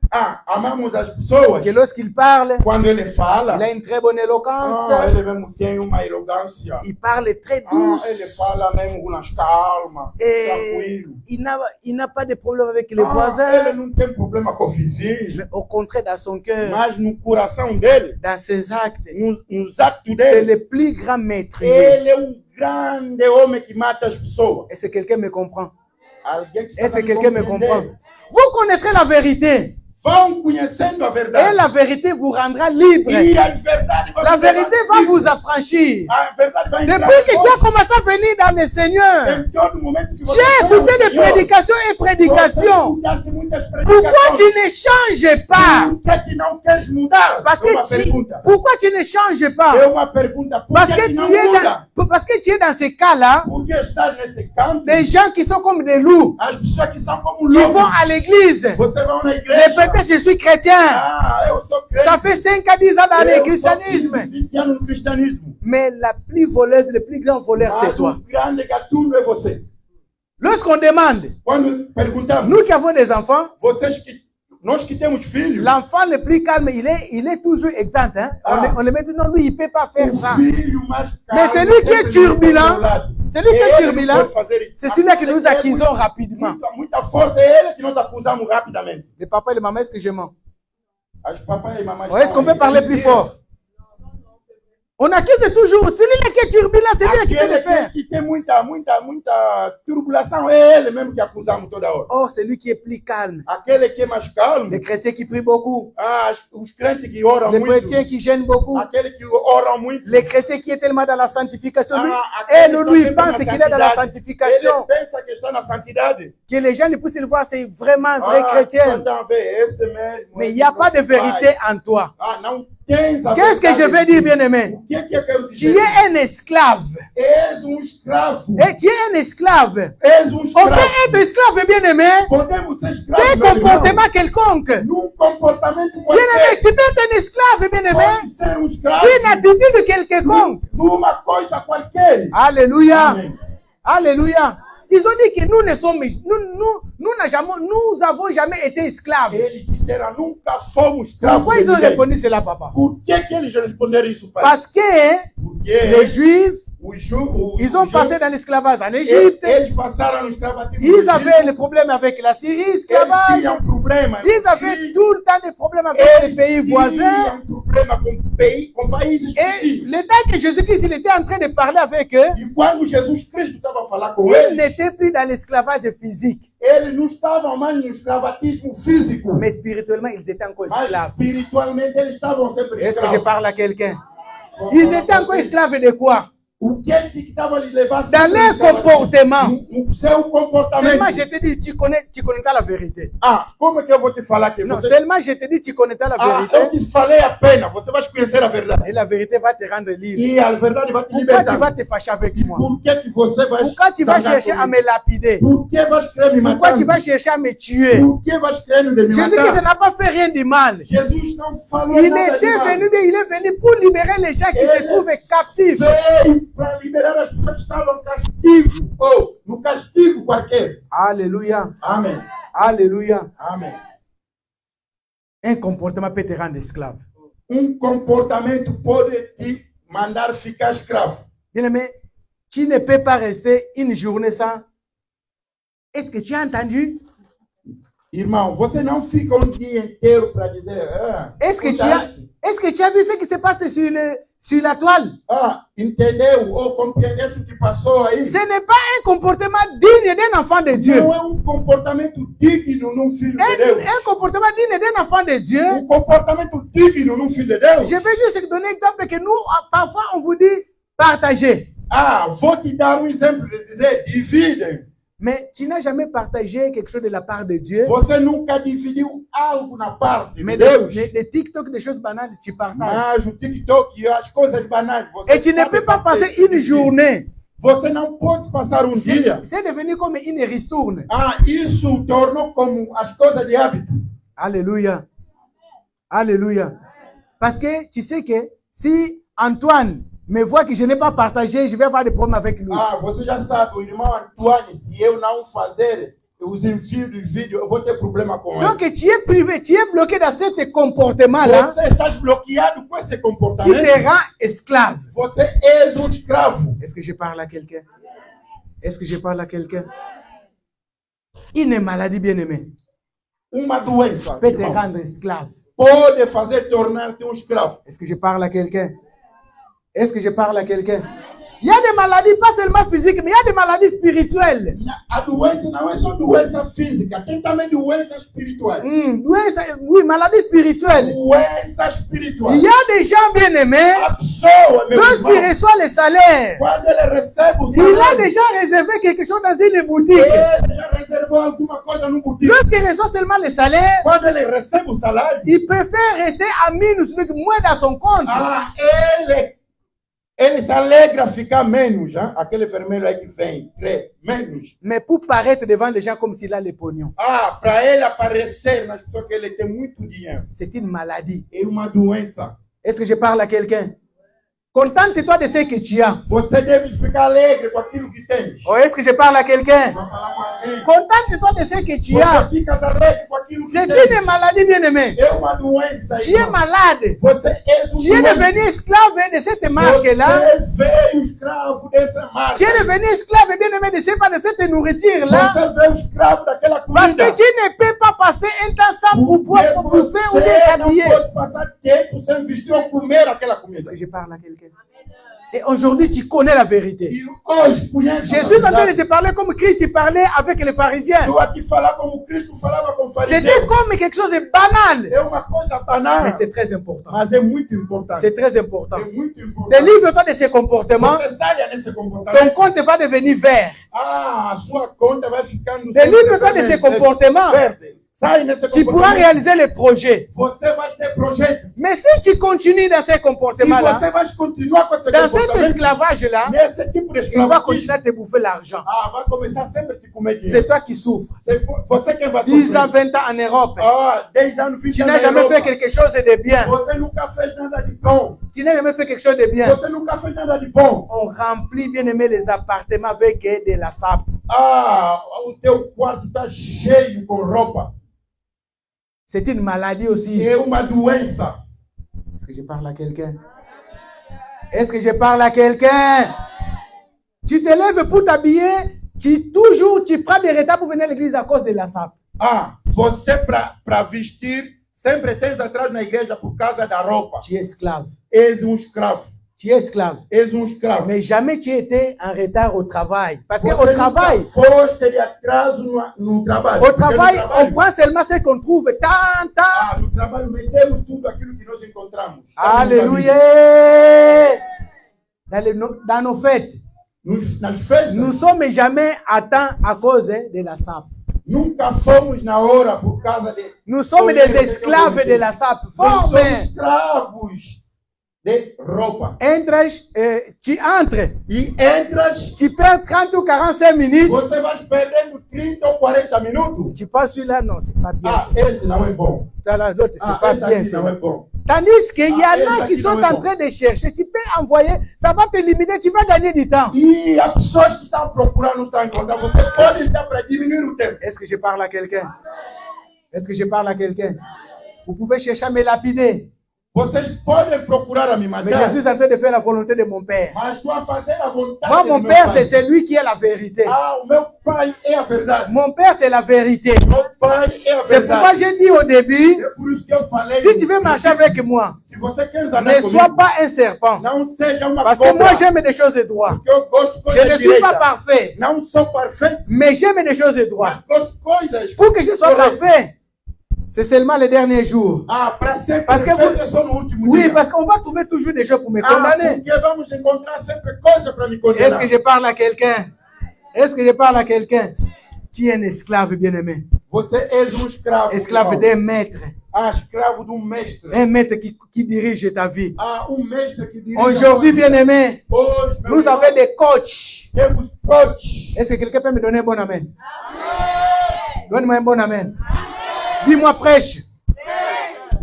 Amamos as pessoas que lorsqu'ils parlent, quando ele fala, il a une très bonne éloquence. ele mesmo tem uma arrogância. Il parle très douce. Ele fala mesmo com calma, Et tranquilo. il n'a pas de problème avec les Ele voisins. não tem problema com vizinhos, Mais au contraire, dans son cœur, mas no coração dele, dans ses actes, nos actos c'est dele, le plus grand maître. ele é grande homem que mata as pessoas. Est-ce que quelqu'un me comprend? Alguém que está Est-ce que me quelqu'un me comprend? compreendendo? Vous connaîtrez la vérité. Vão conhecendo a Et verdade. la vérité vous rendra libre. E a verdade vai La te vérité levar va livre. vous affranchir. A verdade vai entrar Depuis que em tu as você. commencé à venir dans le Seigneur, Em todo momento que tu você as for écouté ao des Senhor, prédications et você prédications. escutaste muitas Pourquoi predicações. tu ne changes pas? Por que não queres mudar? Parce É uma que tu, pergunta. pourquoi tu ne changes É pas? uma pergunta. Por Parce que que, não tu es muda? parce que tu es dans ces cas-là, Por que estás nesse campo? des gens qui sont comme des loups, As pessoas que são como qui lobos. vont à l'église. Você vai na Les igreja. peut-être je suis chrétien. Eu sou crente. Ça fait 5 à 10 ans dans le Eu sou christianisme. 20 anos no cristianismo. Mais la plus voleuse, le plus grand voleur, c'est Mas toi. o grande gatuno é você. Lorsqu'on demande, Quando perguntamos, nous qui avons des enfants, nós que temos filhos, l'enfant le plus calme, il est toujours exempt. Hein? On le met, non, lui, il ne peut pas faire o ça. filho mais Mais calmo, celui qui est sempre turbulent, do lado. celui qui est Ele turbulent, pode fazer isso. c'est celui-là que nous Aquele é accusons rapidement. muita força, é ele que nós acusamos rapidamente. Le papa et le maman, est-ce que je mens? As papai e mamãe. Oh, est-ce qu'on peut parler plus fort? On accuse toujours celui-là qui est turbulent, c'est lui qui peut le faire. Aquele que tem muita turbulação, é ele mesmo que acusamos toda hora. Oh, celui qui est plus calme. Aquele que é mais calmo, Les chrétiens qui prient beaucoup. os crentes que oram Les muito, chrétiens qui gênent beaucoup. aquele que oram muito. Les chrétiens qui est tellement dans la sanctification. Lui, aquele et nous, que lui, está il pense sempre na qu'il est dans la santidade. sanctification. Ele pensa que está na santidade. Que les gens ne puissent le voir, c'est vraiment un vrai chrétien. Então, vê, esse mesmo, Mais il n'y a pas de vérité en toi. não tens a Qu'est-ce que je verdade. veux dire, bien-aimé? O que é que eu quero Tu dizer? es un esclave. És escravo. Et tu es un esclave. És On escravo. peut être esclave, bien-aimé, Podemos ser escravos. d'un meu irmão, comportement quelconque. num comportamento Bien-aimé, qualquer. tu peux être un esclave, bien-aimé, Pode ser escravo d'une attitude quelconque. numa coisa qualquer. Alléluia. Amém. Alléluia. Ils ont dit que nous ne sommes, nous avons jamais été esclaves. Eles disseram, nunca fomos escravos. Pourquoi de ils ont ninguém. répondu cela, papa? Por que eles responderam isso, pai? Parce que Porque les Juifs, Ils ont passé dans l'esclavage en Égypte. Ils avaient les problèmes avec la Syrie, esclavage. Ils avaient tout le temps des problèmes avec les pays voisins. Et le temps que Jésus-Christ il était en train de parler avec eux, ils n'étaient plus dans l'esclavage physique. Mais spirituellement, ils étaient encore esclaves. Est-ce que je parle à quelqu'un? Ils étaient encore esclaves de quoi? Dans leur comportement. Seulement je te dis, tu connais pas la vérité. Non, seulement je te dis, tu connais pas la vérité. Et la vérité va te rendre libre. Pourquoi tu vas te fâcher avec moi? Pourquoi tu vas chercher à me lapider? Pourquoi tu vas chercher à me tuer? Jésus-Christ n'a pas fait rien de mal. Il est venu pour libérer les gens qui se trouvent captifs. Alléluia. Amen. Alléluia. Amen. Un comportement peut te rendre esclave. Comportamento pode te mandar ficar escravo. Bien-aimé, tu ne peux pas rester une journée sans. Est-ce que tu as entendu? Irmão, você não fica dia inteiro para dizer. Est-ce que tu as vu ce qui se passe sur la toile? Entendeu ou compreendeu o que passou aí? Ce n'est pas un comportement digne d'un enfant de Dieu. Não é comportamento digno num filho de Deus. Un comportement digne d'un enfant de Dieu. Comportamento digno num filho de Deus. Je vais juste donner un exemple que nous, parfois, on vous dit partager. Vou te dar exemplo de dizer divide. Mais tu n'as jamais partagé quelque chose de la part de Dieu. Você nunca dividiu algo na parte mais de Deus. Les TikTok, des choses banales, tu partages. Mas o TikTok, as coisas banais. Et tu ne peux pas passer une journée. Você não pode passar dia. C'est devenu comme une ristourne. Isso tornou como as coisas de hábito. Alléluia. Alléluia. Parce que tu sais que si Antoine me voit que je n'ai pas partagé, je vais avoir des problèmes avec lui. Você já sabe, o irmão Antoine, se eu não fazer os envios do vídeo, eu vou ter problema com ele. Donc tu es privé, tu es bloqué dans ce comportement-là. Você está bloqueado com esse comportamento. Qui te rend esclave. Você é escravo. Est-ce que je parle à quelqu'un? Est-ce que je parle à quelqu'un? Une maladie bien-aimée. Uma doença peut te rendre esclave. Pode fazer tornar-te escravo. Est-ce que je parle à quelqu'un? Est-ce que je parle à quelqu'un? Il y a des maladies, pas seulement physiques, mais il y a des maladies spirituelles. A doença não é só doença física, tem também doença espiritual. Oui, maladie spirituelle. Doença espiritual. Il y a des gens bien-aimés, lorsqu'ils reçoivent le salaire, quando ele recebe o il a déjà réservé quelque chose dans une boutique. Ele já reservou alguma coisa no boutique. Lorsqu'il reçoit seulement le salaire, quando ele recebe o salário, il préfère rester à minus, moins dans son compte. Ele se alegra ficar menos, hein? Aquele vermelho aí que vem, menos. Mais pour paraître devant les gens comme s'il a les pognons. Para ele aparecer nas pessoas que ele tem muito dinheiro. C'est une maladie. É uma doença. Est-ce que je parle à quelqu'un? Contente-toi de ce que tu as. Você deve ficar alegre com aquilo que tem. Oh, est-ce que je parle à quelqu'un? Contente-toi de ce que tu as. Você fica alegre com aquilo que tem. C'est une maladie, bien-aimé. É uma doença. Tu es malade. Você é tu es devenu esclave de cette marque-là. Você veio escravo dessa marca. Tu es devenu esclave, bien-aimé, de cette nourriture-là. Você veio escravo daquela comida. Parce que tu ne peux pas passer un temps sans pouvoir bouffer ou bien s'habiller. Você não pode passar tempo sem vestir ou comer aquela comida. Est-ce que je parle à quelqu'un? Et aujourd'hui, tu connais la vérité. Je suis en train de te parler comme Christ parlait avec les pharisiens. C'était comme quelque chose de banal. Mais c'est très important. C'est très important. Délivre-toi de ces comportements. Ton compte va devenir vert. Délivre-toi de ces comportements. Tu pourras réaliser les projets. Mais si tu continues dans ces comportements-là, dans cet esclavage-là, il va continuer à te bouffer l'argent. C'est toi qui souffres. 10 ans, 20 ans en Europe. Tu n'as jamais fait quelque chose de bien. Tu n'as jamais fait quelque chose de bien. On remplit, bien aimé, les appartements avec de la sable. C'est une maladie aussi. Est-ce que je parle à quelqu'un? Est-ce que je parle à quelqu'un? Tu te lèves pour t'habiller, tu prends des retards pour venir à l'église à cause de la sape. Ah, você para vestir sempre tens atrás na igreja por causa da roupa. Tu es esclave. És escravo. Tu es esclave. És escravo. Mais jamais tu étais en retard au travail. Parce qu'au travail, foste de atraso no trabalho. Au travail, on prend seulement ce qu'on trouve. Ah, no trabalho metemos tudo aquilo que nós encontramos. Alléluia. Dans nos fêtes, nous sommes jamais à temps à cause de la sape. Nunca fomos na hora por causa de. Nous sommes des esclaves de la sape. Nós somos escravos de roupa. Tu entres. E entras. Tu perds 30 ou 45 minutes. Você vai perdendo 30 ou 40 minutos. Tu passes celui-là, non, c'est pas bien. Ah, esse não é bom. L'autre, c'est pas bien. Não é bom. Tandis qu'il y en a qui sont en train de chercher. Tu peux envoyer, ça va te limiter, tu vas gagner du temps. E as pessoas que estão procurando estão encontrando. Você pode dar para diminuir o tempo. Est-ce que je parle à quelqu'un? Est-ce que je parle à quelqu'un? Vous pouvez chercher à me lapider. Vocês podem procurar a me matar. Mais je suis en train de faire la volonté de mon père. Mas estou a fazer a vontade Moi, do mon meu père, pai. c'est celui qui est la vérité. Ah, o meu pai é a verdade. Mon père, c'est la vérité. Meu pai é a C'est pourquoi verdade. j'ai dit au début, É por isso que eu falei. si tu veux marcher avec moi, Se você quer andar ne comigo, sois pas un serpent. não seja uma Parce que cobra. moi, j'aime des choses de droit. Porque eu gosto de Je coisas ne suis direitas. pas parfait, Não sou perfeito, mais j'aime des choses de droit. mas gosto de coisas. Pour que je sois parfait, c'est seulement les derniers jours. Ah, para ser Parce que perfeito é só no último Oui, dia. parce qu'on va trouver toujours des choses pour me Ah, condamner. porque vamos encontrar sempre coisas para me Est-ce condenar. que je parle à quelqu'un? Est-ce que je parle à quelqu'un? Tu es un esclave bien-aimé. Você és escravo. Esclave irmão. d'un maître. Ah, escravo de mestre. Un maître qui dirige ta vie. Ah, mestre que dirige. Aujourd'hui, bien-aimé, Hoje, meu nous irmão, avons des coachs. temos coach. Est-ce que quelqu'un peut me donner un bon amen? Donne-moi un bon amen. Dis-moi prêche.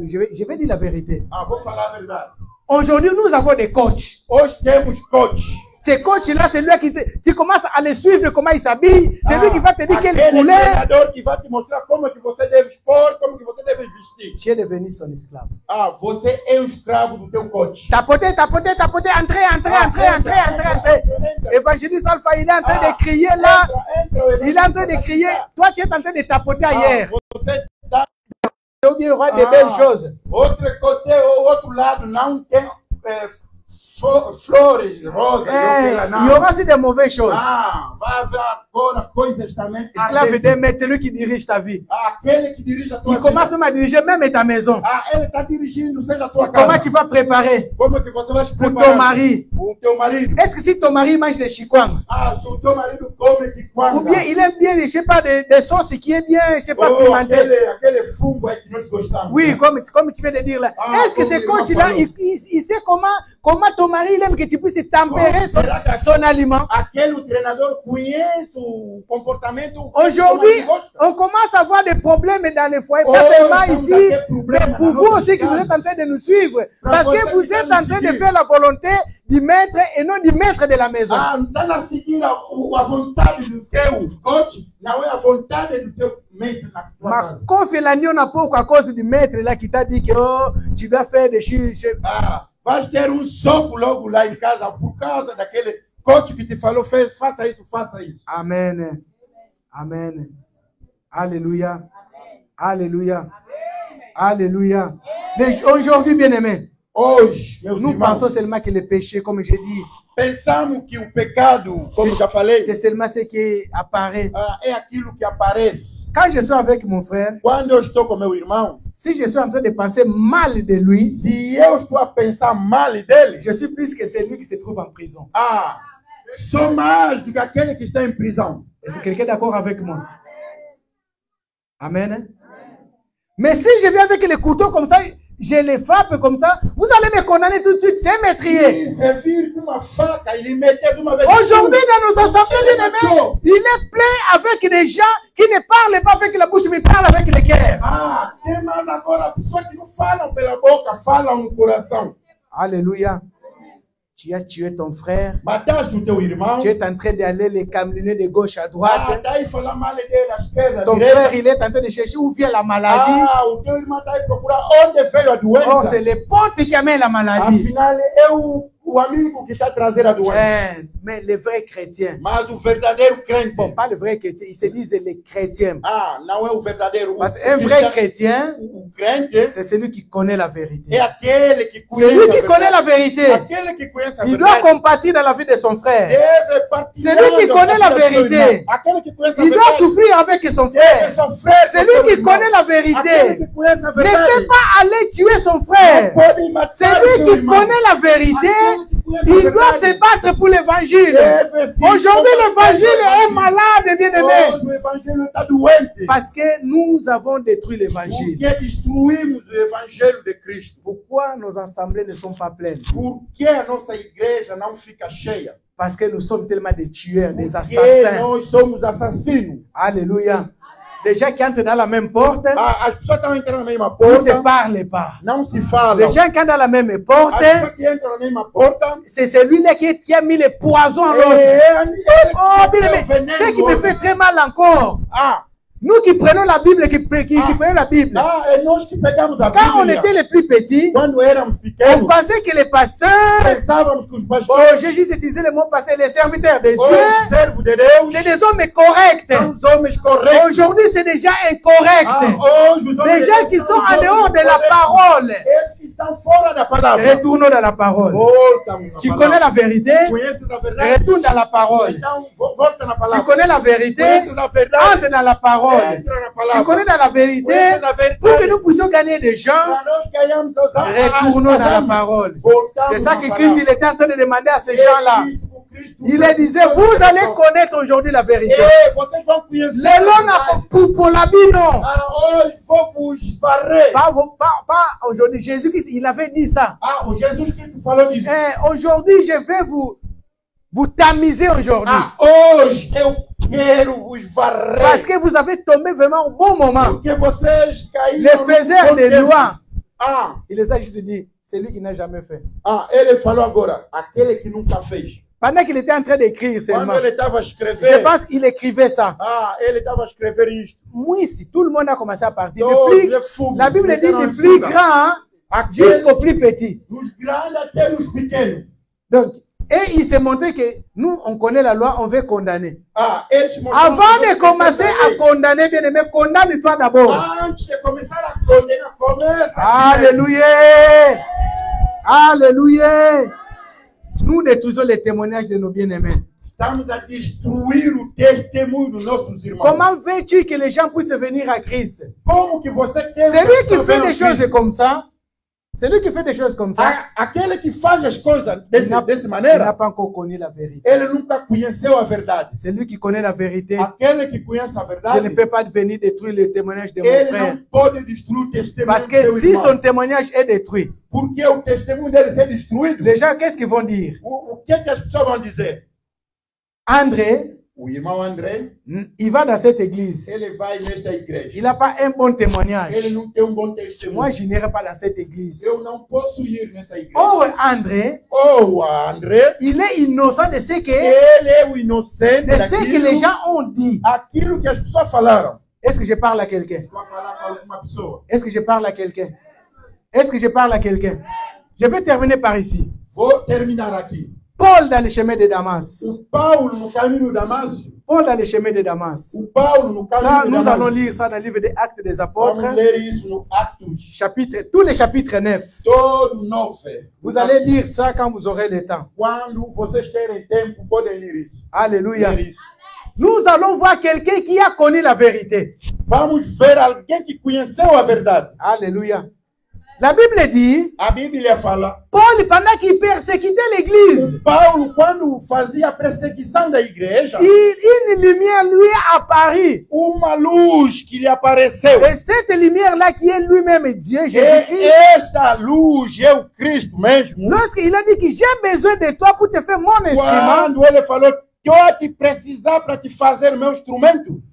Je vais dire la vérité. Ah, vou falar a verdade. Aujourd'hui, nous avons des coachs. Hoje temos coach. Ces coachs-là, c'est lui qui tu commences à les suivre, comment ils s'habillent. C'est lui qui va te dire quelle aquele couleur. treinador que vai te mostrar como que você deve expor, como que você deve vestir. Tu es devenu son esclave. Ah, você é escravo do teu coach. Tapoter, entrez. Évangéliste Alpha, il est en train de crier là. Il est en train de crier. Toi, tu es en train de tapoter ailleurs. Você tá Ou bien il y aura des belles choses. outro côté ou outro lado não tem flores, rosas, Il y aura aussi des mauvaises choses. Ah, vai haver agora coisas também. Esclave d'un maître, c'est lui qui dirige ta vie. Aquele que dirige a tua Il commence même à diriger même ta maison. Ah, ele está dirigindo, seja a tua Comment casa. tu vas préparer Como que você vai se pour preparar? ton mari? O teu marido. Est-ce que si ton mari mange des chikwang, Ah, se o teu marido come que ou bien il aime bien, je sais pas, des sauces qui est bien, je sais pas, oh, pimentées. aquele fungo aí que nós gostamos. Oui, comme tu viens de dire là. Ah, Est-ce que comme ce il coach-là, m'a il sait comment ton mari il aime que tu puisses tempérer son aliment? Aquele treinador conhece o comportamento. Aujourd'hui, on commence à avoir des problèmes dans les foyers, pas seulement ici, mais pour vous aussi qui vous êtes en train de nous suivre. Parce que vous êtes en train de faire la volonté du maître et non du maître de la maison. Ah, não estás a seguir a vontade do teu coach, não é a vontade do teu mestre na tua Ma casa. confiance l'agneau n'a pas à cause du maître là qui t'a dit que oh, tu vas faire des choses. Ah, vai ter soco logo lá em casa por causa daquele coach que te falou, faça isso, faça isso. Amen. Amen. Alléluia. Alléluia. Alléluia. Aujourd'hui, bien-aimés, Hoje, meus nous irmãos, pensons seulement que le péché, comme j'ai dit, pensamos que o pecado, como já falei, c'est seulement ce qui apparaît. é aquilo que aparece. Quand je suis avec mon frère, Quando eu estou com meu irmão, si je suis en train de penser mal de lui, se eu estou a pensar mal dele, je suis plus que celui qui se trouve en prison. ah, sou mais do que aquele que está em prisão. Est-ce que quelqu'un est d'accord avec moi? Amen. Mais si je viens avec le couteau comme ça, je les frappe comme ça, vous allez me condamner tout de suite, c'est meurtrier. E se vir com uma faca e lhe meter de uma vez. Aujourd'hui, dans nos assemblées, bien-aimés, il est plein avec des gens qui ne parlent pas avec la bouche, mais parlent avec le cœur. Ah, tem mais agora pessoas que não falam pela boca, falam no coração. Alléluia. Tu as tué ton frère. Mataste o teu irmão. Tu es en train d'aller les caminer de gauche à Ah, droite. daí falar mal dele à esquerda, à Ton direita. frère, il est en train de chercher où vient la maladie. Ah, o teu irmão está aí procurar onde veio a doença. Oh, c'est les portes qui amènent la maladie. Afinal, é o o amigo que está a trazer a doença. Mais les vrais chrétiens, Mas o verdadeiro crente. bon, pas les vrais chrétiens, ils se disent les chrétiens. Ah, não é o verdadeiro. Parce qu'un vrai chrétien, O crente c'est celui qui connaît la vérité. é aquele que C'est lui qui conhece connaît la vérité. Aquele que conhece a Il doit verdade. compatir dans la vie de son frère. Deve partilhar C'est lui qui da connaît la vida do seu vérité. irmão. Aquele que conhece a Il doit verdade. souffrir avec son Deve frère. sofrer C'est com seu lui qui irmão. connaît la Aquele vérité. que conhece a Ne verdade. peut pas aller tuer son frère. Pode matar C'est seu lui qui irmão. connaît la vérité. Aquele que conhece a Il doit verdade. se battre pour l'évangile. Deve se Aujourd'hui, combater l'évangile pelo est malade, bien-aimé. Hoje o evangelho está doente. Parce que nous avons détruit l'évangile. Porque destruímos o evangelho de Cristo. Pourquoi nos assemblées ne sont pas pleines? Por que a nossa igreja não fica cheia? Parce que nous sommes tellement des tueurs, des Porque assassins. nós somos assassinos. Alléluia. Les gens qui entrent dans la même porte, As pessoas estão entrando na mesma ils ne porta, se parlent pas. não se falam. Les gens qui entrent dans la même porte, As pessoas que entram na mesma porta, c'est celui-là qui a mis le poison en é l'autre. ele Oh, bien que aimé, é o veneno ce qui do me outro. fait très mal encore. Ah, Nous qui prenons la Bible, qui prenons la Bible. é nós que pegamos a Quand on Bíblia. était les plus petits, Quando éramos on pequenos, pensait que les pasteurs, pensávamos que os oh, pastores, Jésus utilisait le mot pasteur, les serviteurs de os Dieu, servos de Deus, c'est des hommes corrects. são os homens corretos. Aujourd'hui, c'est déjà incorrect. Hoje os homens Les de gens Deus qui são sont os en homens dehors de la corretos. parole. Eles que estão fora da palavra. Retournons dans la parole. Voltamos na Tu palavra. connais la vérité, Conheces a verdade? retourne dans la parole. Então, volta na Tu palavra. connais la vérité, Conheces a verdade? entre dans la parole. Entra na Tu palavra. connais dans la vérité, Conheces a verdade? pour que nous puissions gagner des gens, Para nós ganharmos as almas. retournons dans la parole. Voltamos C'est ça na que palavra. Christ il était en train de demander à ces gens-là. Cristo, Il leur disait, vous allez connaître aujourd'hui la vérité. Vocês vão conhecer. Les lois pour la Bible, non. Hoje vou vos varrer. Pas aujourd'hui. Jésus-Christ, il avait dit ça. O Jesus Cristo falou disso. Aujourd'hui, je vais vous tamiser aujourd'hui. Hoje eu quero vos varrer. Parce que vous avez tombé vraiment au bon moment. Porque vocês caíram Les faiseurs no des tempo. lois. Il Il les a juste dit, c'est lui qui n'a jamais fait. Ele falou agora, aquele que nunca fez. Pendant qu'il était en train d'écrire seulement, Quando ele estava a je escrever, pense qu'il écrivait ça. ele estava a escrever isto. Moi, si tout le monde a commencé à partir, Todos la Bible dit du plus grand jusqu'au plus petit. Dos grandes até os pequenos. Donc, et il s'est montré que nous, on connaît la loi, on veut condamner. Eles mostraram Avant que de commencer à condamner, bien aimé, condamne-toi d'abord. Antes de começar a condenar, começa. Alléluia! Alléluia! Nous détruisons les témoignages de nos bien-aimés. Estamos a destruir o testemunho dos nossos irmãos. Comment veux-tu que les gens puissent venir à Christ? Como que você quer? C'est lui qui fait des choses comme ça. C'est lui qui fait des choses comme ça. Aquele que faz as coisas dessa Il n'a maneira, pas encore connu la vérité. ele nunca conheceu a verdade. C'est lui qui connaît la vérité. Aquele que conhece a Je verdade, ne peux pas venir détruire le témoignage de mon ele frère. não pode destruir o testemunho Parce do que seu si irmão. son témoignage est détruit, Porque o testemunho dele ser destruído, les gens, qu'est-ce qu'ils vont dire? o que as pessoas vão dizer? André, O irmão André, il va dans cette église. ele vai nesta igreja. Il n'a pas un bon témoignage. Ele não tem bom Moi, testemunho. je n'irai pas dans cette église. Eu não posso ir nessa igreja. Oh, André, Ou André, il est innocent de ce que, ele é o inocente les daquilo, gens ont dit. aquilo que as pessoas falaram. Est-ce que je parle à quelqu'un? Vai falar com alguma pessoa. Est-ce que je parle à quelqu'un? Est-ce que je parle à quelqu'un? Je vais terminer par ici. Vou terminar aqui. Paul dans le chemin de Damas. O Paulo no caminho de Damasco. Paul dans le chemin de Damas. O Paulo no Ça, caminho de nous allons Damasco. lire ça dans le livre des Actes des Apôtres, Vamos ler isso no Atos. chapitre, tous les chapitres 9. Todo 9. Vous allez lire ça quand vous aurez le temps. Quando vocês terem tempo, podem ler isso. Alléluia. Ler isso. Nous allons voir quelqu'un qui a connu la vérité. Vamos ver alguém que conheceu a verdade. Alléluia. La Bible dit, A Bíblia fala, Paul, pendant qu'il persécutait l'église, Paulo, quando fazia a perseguição da igreja, une lumière lui est apparue. uma luz que lhe apareceu. Et cette lumière-là qui est lui-même Dieu, E Jésus-Christ, esta luz é o Cristo mesmo. lorsqu'il a dit que j'ai besoin de toi pour te faire mon instrument, Quando ele falou que eu te precisar para te fazer meu instrumento,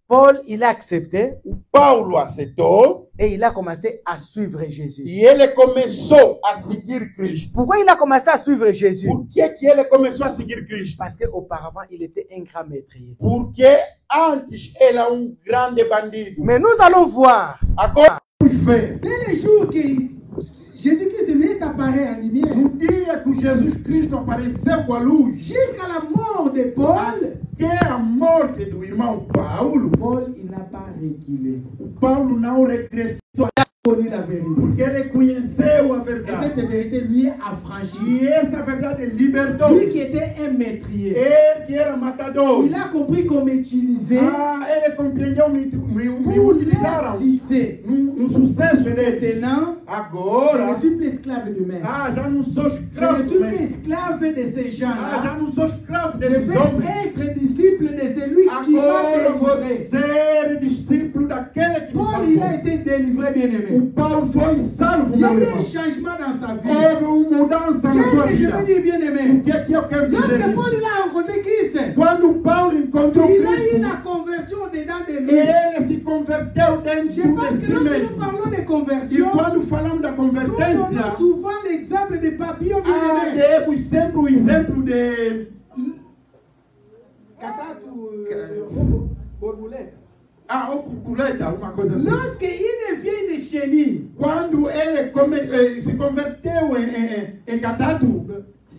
Paul, il a accepté Paulo aceitou et il a commencé à suivre Jésus. e ele começou a seguir Cristo. Pourquoi il a commencé à suivre Jésus? Por que ele começou a seguir Cristo? Parce qu'auparavant, il était un grand maîtrier. Porque antes ele era grande bandido. Mais nous allons voir, Agora vamos ver. dès le jour que Jésus-Christ est apparu apparaît en lumière. No dia que Jesus Cristo apareceu com a luz, Jusqu'à la mort de Paul, até a morte do irmão Paulo, Paul il n'a pas reculé. o Paulo não regressou, Il a connu la vérité. porque ele conheceu a Et verdade. cette vérité lui a affranchi. E essa verdade libertou. Lui qui était un maîtrier, Ele que era matador. il a compris comment utiliser Ele compreendeu me pour utilizaram les succès. no sucesso dele. Maintenant, je Agora, ne suis plus esclave de même. já não sou Je escravo. ne suis plus mais- esclave de ces já gens-là. não sou escravo Je desses vais homens. être disciple de celui qui m'a Agora vou délivré. ser discípulo daquele que me Paul, il a salvou. été délivré, bien-aimé. O Paulo foi salvo, Il y a meu eu un irmão. changement dans sa vie. Houve uma mudança na sua Qu'est-ce que je vida. veux dire, O bien-aimé? que é que eu quero dizer? Lorsque Paul Isso? il a rencontré Christ, Quando Paulo encontrou il a eu Cristo, la conversion dedans de lui. ele se converteu Je dentro pense de que si lorsque nous mesmo. parlons de E conversion, quando falamos da nous donnons convertência, souvent l'exemple de papillon, bien-aimé. demos sempre o exemplo de Borboleta. ou borboleta, uma coisa assim. Lorsqu'il devient une chenille, Quando ele se converteu em catado,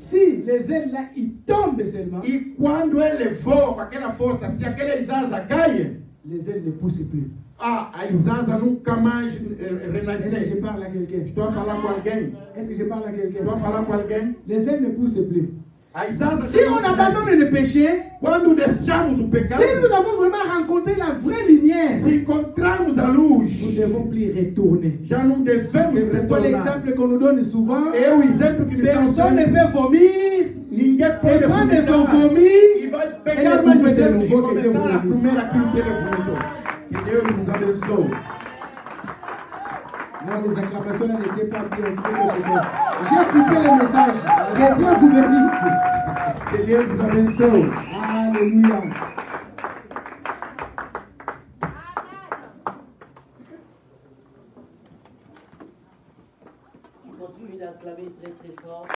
si les ailes là, ils tombent seulement, e quando ele voa com aquela força, se aquela asa cai, les ailes ne poussent plus. a asa nunca mais Est-ce que je renasce. parle à quelqu'un? Estou a falar com alguém. Est-ce que je parle à quelqu'un? Estou a falar com alguém. Les ailes ne poussent plus. As asas Si on abandonne le péché, quando deixamos o pecado, si nous avons vraiment rencontré la vraie lumière, se encontramos a luz, nous ne devons plus retourner. já não devemos C'est pourquoi retornar. l'exemple qu'on nous donne souvent, É o exemplo que me dá personne ne peut vomir Ninguém et pode prendre son vomitar. vomi E vai et pegar le mais bouffer de exemplo e nouveau que Dieu começar a vous comer bénisse. aquilo que ele vomitou. Que Deus nos abençoe. Non, les acclamations là n'étaient pas bien. J'ai écouté le message. Que Dieu vous bénisse. Que Deus nos abençoe. Alléluia. Continue d'acclamer très très fort.